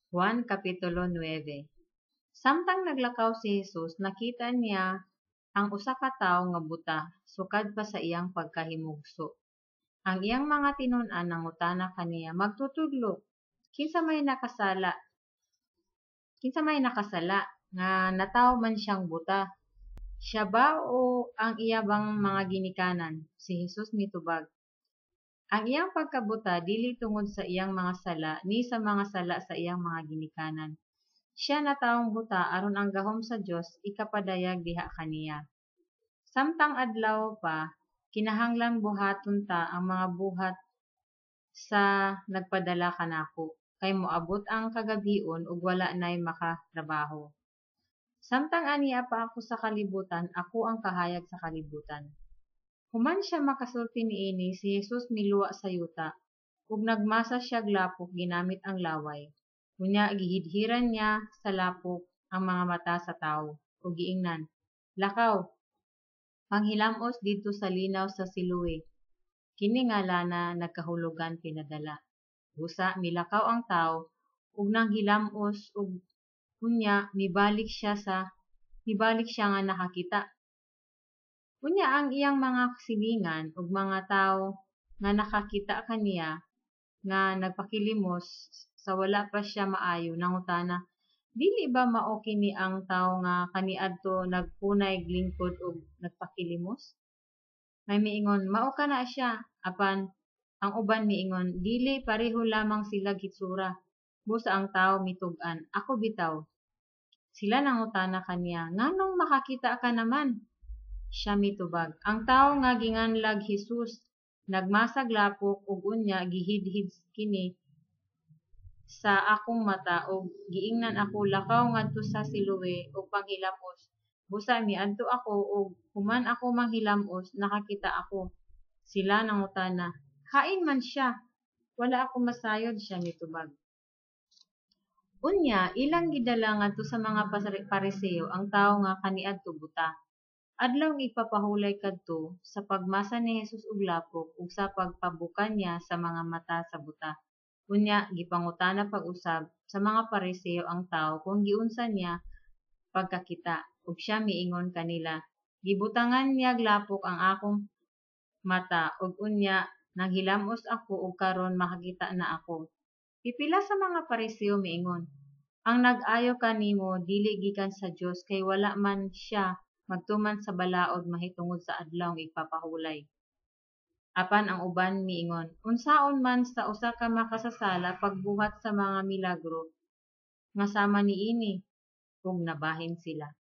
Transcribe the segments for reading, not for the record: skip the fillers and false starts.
Juan Kapitulo 9. Samtang naglakaw si Jesus, nakita niya ang usa ka tawo nga buta, sukad pa sa iyang pagkahimugso. Ang iyang mga tinun-an nangutana kaniya, "Magtutudlo, kinsa may nakasala nga natawo man siyang buta? Siya ba o ang iya bang mga ginikanan?" Si Jesus mitubag, "Ang iyang pagkabuta dili tungod sa iyang mga sala ni sa mga sala sa iyang mga ginikanan. Siya natawong buta aron ang gahom sa Dios ikapadayag diha kaniya. Samtang adlaw pa, kinahanglan buhaton ta ang mga buhat sa nagpadala kanako, kay moabot ang kagabion ug wala nay makatrabaho. Samtang ania pa ako sa kalibutan, ako ang kahayag sa kalibutan." Human siya makasulti niini, si Jesus miluwa sa yuta, ug nagmasa siya lapok ginamit ang laway. Unya gihidhiran niya sa lapok ang mga mata sa tawo, ug giingnan, "Lakaw, panghilamos didto sa linaw sa Siloe." Kini ngalana nagkahulogan pinadala. Busa milakaw ang tawo ug nanghilamos ug unya mibalik siya nga nakakita. Unya ang iyang mga silingan ug mga tawo nga nakakita kaniya nga nagpakilimos sa wala pa siya maayo nangutana, "Dili ba mao kini ang tawo nga kaniadto nagpunay lingkod ug nagpakilimos?" May miingon, "Mao kana siya." Apan ang uban miingon, "Dili, pareho lamang sila gitsura." Busa ang tawo mitug-an, "Ako bitaw." Sila nangutana kaniya, "Nganong makakita ka naman?" Siya mitubag, "Ang tawo nga ginganlag Jesus nagmasag lapok ug unya gihidhid kini sa akong mata ug giingnan ako, lakaw ngadto sa Siloe ug panghilamos. Busa miadto ako ug human ako manghilamos nakakita ako." Sila nangutana, "Hain man siya?" "Wala ako masayod," siya mitubag. Unya ilang gidala ngadto sa mga Pariseo ang tawo nga kaniadto buta. Adlaw nga ipapahulay kadto sa pagmasa ni Jesus og lapok ug sa pagpabukan niya sa mga mata sa buta. Unya gipangutana pag-usab sa mga Pariseo ang tawo kung giunsa niya pagkakita, ug siya miingon kanila, "Gibutangan niyag lapok ang akong mata ug unya naghilamos ako ug karon makakita na ako." Pipila sa mga Pariseo miingon, "Ang nag-ayo kanimo dili gikan sa Dios kay wala man siya magtuman sa balaod mahitungod sa adlaw nga ipapahulay." Apan ang uban miingon, "Unsaon man sa usa ka makasasala pagbuhat sa mga milagro nga sama niini?" Ug nabahin sila.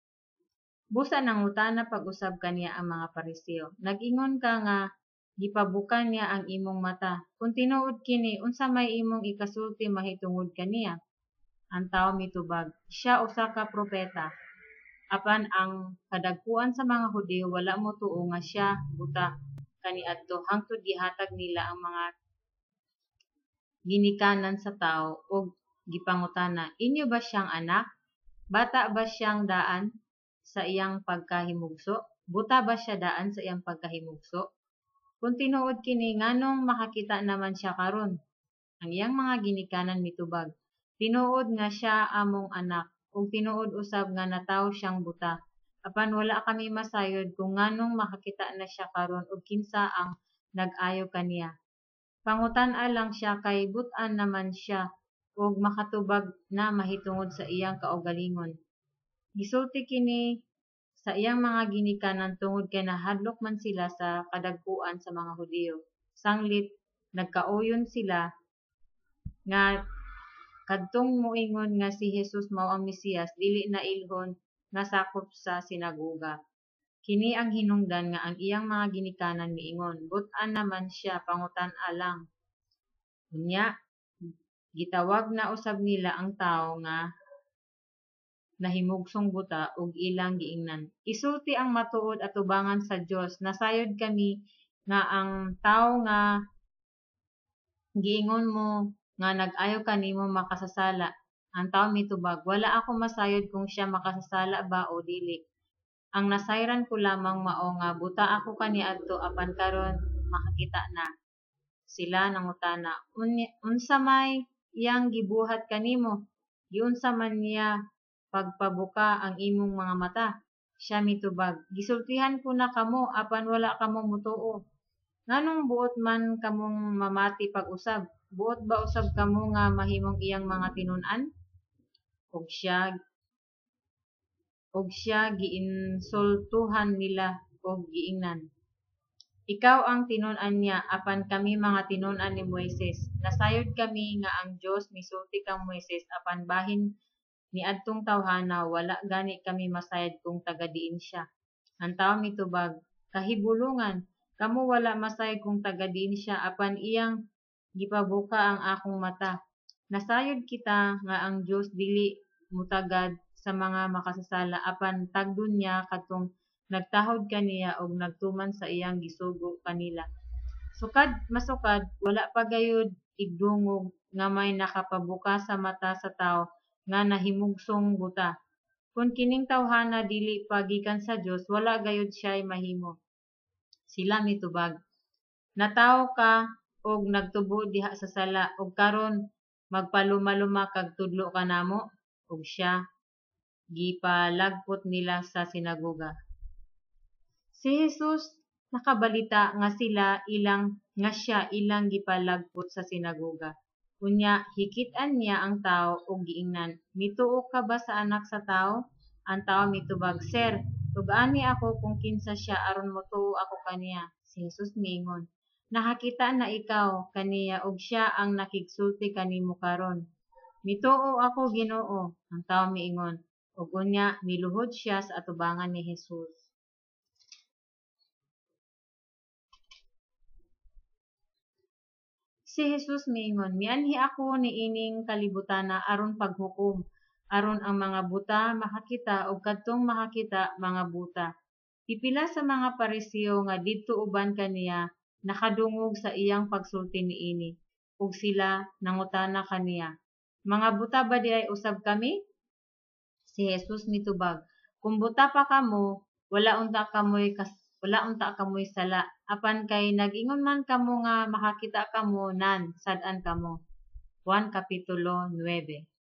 Busa nangutana pag-usab kaniya ang mga Pariseo, "Nag-ingon ka nga gipabukan niya ang imong mata. Kung tinuod kini, unsa may imong ikasulti mahitungod kaniya?" Ang tawo mitubag, "Siya usa ka propeta." Apan ang kadagkuan sa mga Hudiyo wala motuo nga siya buta kaniadto hangtod gihatag nila ang mga ginikanan sa tawo ug gipangutana, "Inyo ba siyang anak? Bata ba siyang daan sa iyang pagkahimugso? Buta ba siya daan sa iyang pagkahimugso? Kung tinuod kini, nganong makakita naman siya karon?" Ang iyang mga ginikanan mitubag, "Tinuod nga siya among anak, ug tinuod usab nga natawo siyang buta. Apan wala kami masayod kung nganong makakita na siya karon ug kinsa ang nag-ayo kaniya. Pangutan-a lang siya kay but-an naman siya ug makatubag na mahitungod sa iyang kaugalingon." Gisulti kini sa iyang mga ginikanan tungod kay nahadlok man sila sa kadagkuan sa mga Hudiyo. Sanglit nagkauyon sila nga kadtong moingon nga si Jesus mao ang Mesiyas dili na ilhon nga sakop sa sinagoga. Kini ang hinungdan nga ang iyang mga ginikanan miingon, but-an naman siya, pangutan-a lang. Unya gitawag na usab nila ang tawo nga nahimugsong buta ug ilang giingnan, "Isulti ang matuod atubangan sa Dios. Nasayod kami nga ang tawo nga giingon mo nga nag-ayo kanimo makasasala." Ang tawo mitubag, "Wala ako masayod kung siya makasasala ba o dili. Ang nasayran ko lamang mao nga buta ako kaniadto apan karon makakita na." Sila nangutana, "Unsa may iyang gibuhat kanimo?" giunsa man niya pagpabuka ang imong mga mata. Siya mitubag, gisultihan ko na kamo apan wala kamo mutuo. Nganong buot man kamong mamati pag-usab? Buot ba usab kamo nga mahimong iyang mga tinun-an? Og siya giinsultuhan nila og giingnan. Ikaw ang tinun-an niya, apan kami mga tinun-an ni Moises. Nasayod kami nga ang Dios misulti kang Moises, apan bahin niadtong tawhana wala gani kami masayod kung taga-diin siya. Ang tawo mitubag, kahibulungan, kamo wala masayod kung taga-diin siya, apan iyang gipabuka ang akong mata. Nasayod kita nga ang Dios dili mutagad sa mga makasasala, apan tagdon niya katong nagtahod kaniya og nagtuman sa iyang gisugo kanila. Masukad, wala pa gayud igdungog nga may nakapabuka sa mata sa tawo nga nahimugsong buta. Kung kining tawhana dili pa gikan sa Dios, wala gayud siya'y mahimo. Sila mitubag, natawo ka og nagtubo diha sa sala, og karon magpaluma-luma kag tudlo ka namo. Og siya gipalagpot nila sa sinagoga. Si Jesus nakabalita nga siya ilang gipalagpot sa sinagoga. Unya hikit-an niya ang tawo og giingnan, mituo ka ba sa anak sa tawo? Ang tawo mitubag, Sir, tug-ani ako kung kinsa siya aron motuo ako kaniya. Si Jesus miingon, nakakita na ikaw kaniya og siya ang nakigsulti kanimo karon. Mituo ako, Ginoo. Ang tawo miingon, ug unya miluhod siya sa atubangan ni Jesus. Si Jesus miingon, mianhi ako niining kalibutana aron paghukom, aron ang mga buta makakita ug kadtong makakita mga buta. Pipila sa mga Pariseo nga didto uban kaniya nakadungog sa iyang pagsulti niini, ug sila nangutana kaniya, mga buta ba di ay usab kami? Si Jesus mitubag, kung buta pa kamo, wala unta kamoy sala, apan kay nag-ingon man kamo nga makakita kamo nan sad-an kamo. Juan Kapitulo 9.